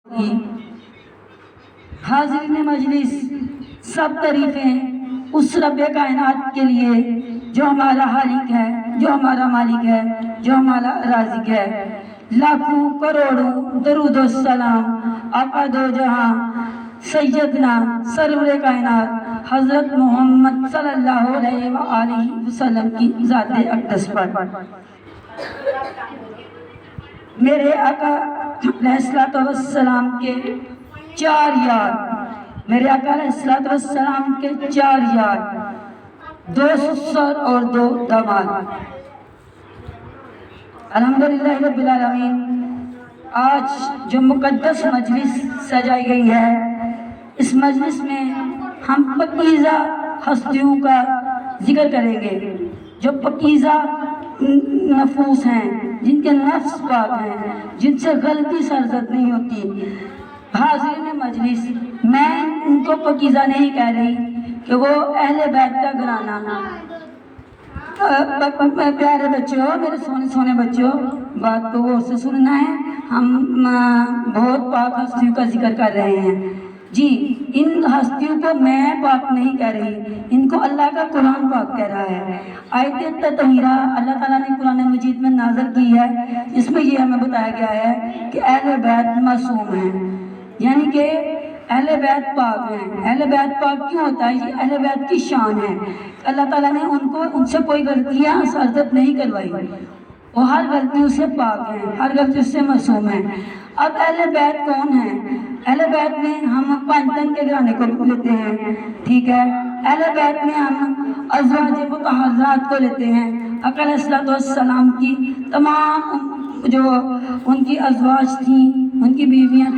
کی حاضرین مجلس، سب تعریفیں اس رب کائنات کے لیے جو ہمارا خالق ہے، جو ہمارا مالک ہے، جو ہمارا رازق ہے۔ لاکھوں کروڑوں درود و سلام آقا دو جہاں سیدنا سرور کائنات حضرت محمد صلی اللہ علیہ وآلہ وسلم کی ذات اقدس پر۔ میرے آقا علیہ السلام کے چار یار، میرے آقا علیہ السلام کے چار یار، 2 سسر اور 2 داماد۔ الحمدللہ رب العالمین، آج جو مقدس مجلس سجائی گئی ہے، اس مجلس میں ہم پاکیزہ ہستیوں کا ذکر کریں گے، جو پاکیزہ نفوس ہیں، جن کے نفس پاک ہیں، جن سے غلطی سرزد نہیں ہوتی۔ حاضرین مجلس، میں ان کو پاکیزہ نہیں کہہ رہی کہ وہ اہل بیت کا گھرانہ۔ پیارے بچوں، میرے سونے بچوں، بات کو غور سے سننا ہے، ہم بہت پاک ہستیوں کا ذکر کر رہے ہیں۔ جی، ان ہستیوں کو میں پاک نہیں کہہ رہی، ان کو اللہ کا قرآن پاک کہہ رہا ہے۔ آیت تطہیرہ اللہ تعالیٰ نے قرآن مجید میں نازل کی ہے، اس میں یہ ہمیں بتایا گیا ہے کہ اہل بیت معصوم ہیں، یعنی کہ اہل بیت پاک ہیں۔ اہل بیت پاک کیوں ہوتا ہے؟ یہ اہل بیت کی شان ہے۔ اللہ تعالیٰ نے ان سے کوئی غلطیاں سرزد نہیں کروائی، وہ ہر غلطیوں سے پاک ہیں، ہر غلطیوں سے معصوم ہیں۔ اب اہل بیت کون ہیں؟ اہل بیت میں ہم پانچتن کے گھرانے کو لیتے ہیں، ٹھیک ہے؟ اہل بیت میں ہم ازواج مطہرات کو لیتے ہیں، آقا علیہ السلام کی تمام جو ان کی ازواج تھیں، ان کی بیویاں